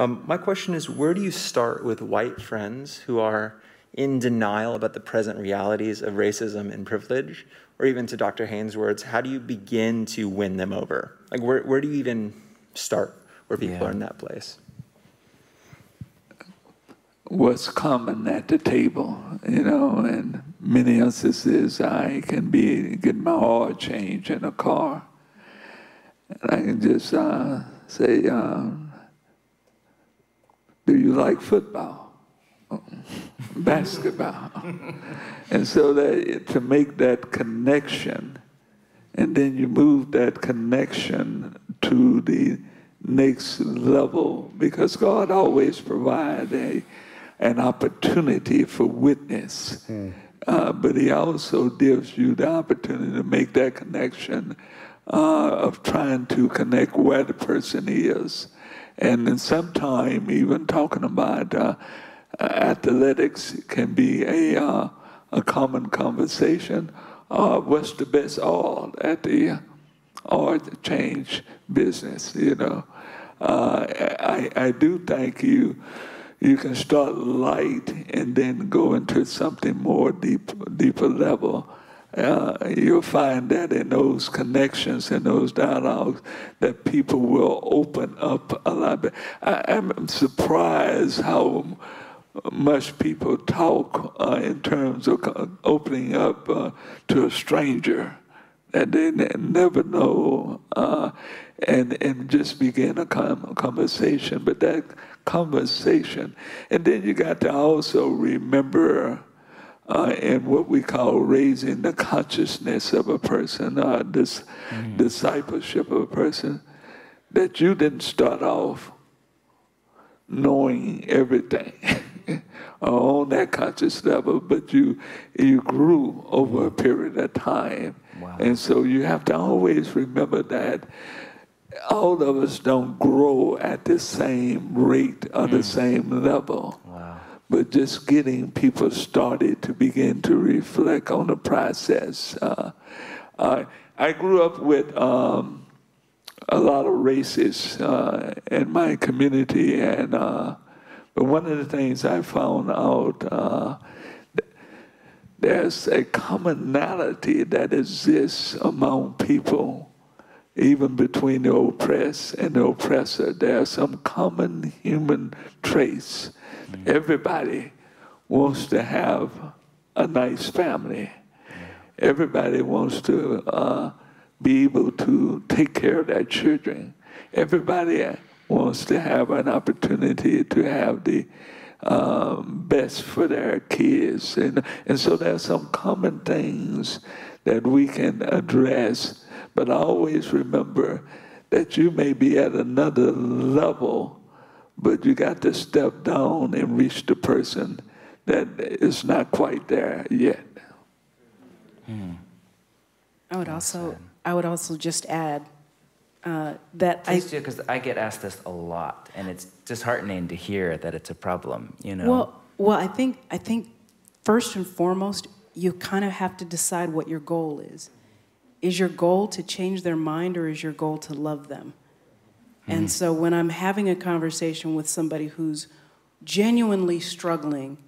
My question is, where do you start with white friends who are in denial about the present realities of racism and privilege? Or even to Dr. Haynes' words, how do you begin to win them over? Like, where do you even start where people are in that place? What's common at the table, you know, in many instances, I can get my oil changed in a car. And I can just say, do you like football? Basketball? And so that to make that connection, and then you move that connection to the next level, because God always provides an opportunity for witness. But he also gives you the opportunity to make that connection of trying to connect where the person is. And then sometime even talking about athletics can be a common conversation. What's the best oil at the oil change business, you know? I do think you can start light and then go into something more deeper level. You'll find that in those connections and those dialogues that people will open up a lot. I'm surprised how much people talk in terms of opening up to a stranger that they never know, and just begin a conversation. But that conversation, and then you got to also remember in what we call raising the consciousness of a person, this discipleship of a person, that you didn't start off knowing everything on that conscious level, but you grew over a period of time. Wow. And so you have to always remember that all of us don't grow at the same rate or the same level. Wow. But just getting people started to begin to reflect on the process. I grew up with a lot of racists in my community, and but one of the things I found out, there's a commonality that exists among people, even between the oppressed and the oppressor. There are some common human traits. Everybody wants to have a nice family. Everybody wants to be able to take care of their children. Everybody wants to have an opportunity to have the best for their kids. And so there's some common things that we can address, but always remember that you may be at another level, but you got to step down and reach the person that is not quite there yet. I would also just add that Please do, because I get asked this a lot, and it's disheartening to hear that it's a problem, you know? Well, I think first and foremost, you kind of have to decide what your goal is. Is your goal to change their mind, or is your goal to love them? And so when I'm having a conversation with somebody who's genuinely struggling,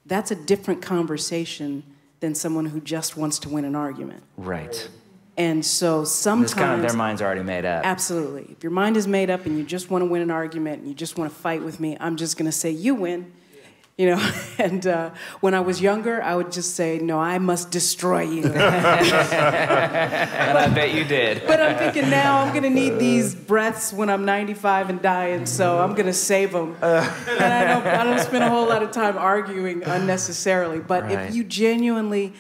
that's a different conversation than someone who just wants to win an argument. Right. And so sometimes... It's kind of their mind's already made up. Absolutely. If your mind is made up and you just want to win an argument and you just want to fight with me, I'm just going to say, you win. You know, and when I was younger, I would just say, no, I must destroy you. And I bet you did. But I'm thinking now I'm going to need these breaths when I'm 95 and dying, so I'm going to save them. And I don't spend a whole lot of time arguing unnecessarily. But if you genuinely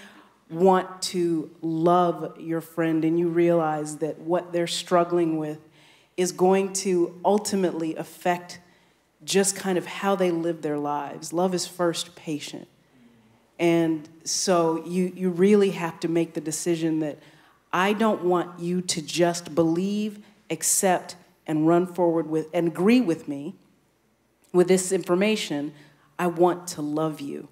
want to love your friend and you realize that what they're struggling with is going to ultimately affect just kind of how they live their lives. Love is first patient. And so you really have to make the decision that I don't want you to just believe, accept, and run forward with, and agree with me with this information. I want to love you.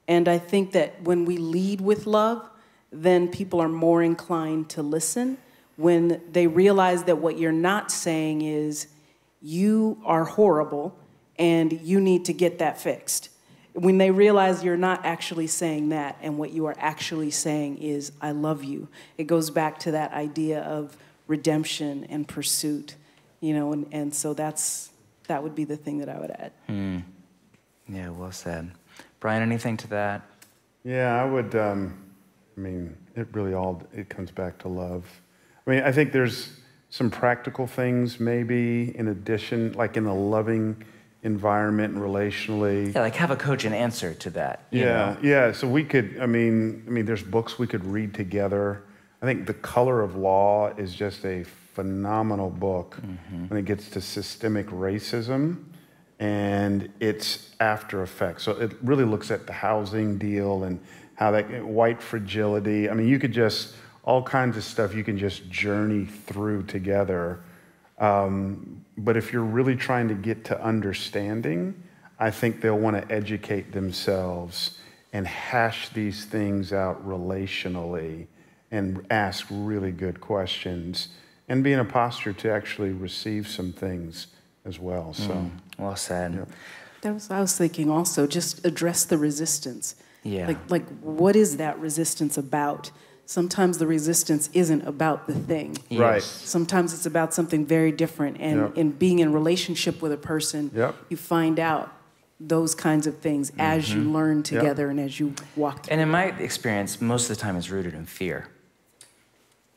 And I think that when we lead with love, then people are more inclined to listen. When they realize that what you're not saying is, you are horrible, and you need to get that fixed. When they realize you're not actually saying that, and what you are actually saying is, I love you, it goes back to that idea of redemption and pursuit, you know, and so that would be the thing that I would add. Yeah, well said. Brian, anything to that? Yeah, I would, I mean, it comes back to love. I mean, I think there's some practical things maybe in addition, like in a loving environment and relationally. Yeah, like have a cogent answer to that. You know? Yeah. So we could, I mean, there's books we could read together. I think The Color of Law is just a phenomenal book when it gets to systemic racism and its after effects. So it really looks at the housing deal and how that white fragility. I mean, you could just, all kinds of stuff you can just journey through together. But if you're really trying to get to understanding, I think they'll want to educate themselves and hash these things out relationally and ask really good questions and be in a posture to actually receive some things as well. So, well said. That was I was thinking also, just address the resistance. Yeah. Like what is that resistance about? Sometimes the resistance isn't about the thing. Right. Sometimes it's about something very different. And in being in relationship with a person, you find out those kinds of things as you learn together and as you walk through. And in my experience, most of the time it's rooted in fear.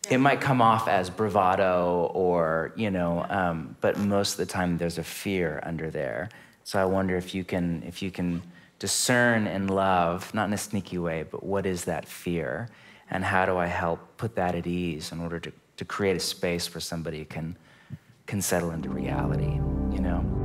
It might come off as bravado or, you know, but most of the time there's a fear under there. So I wonder if you can discern in love, not in a sneaky way, but what is that fear? And how do I help put that at ease in order to create a space where somebody can settle into reality, you know?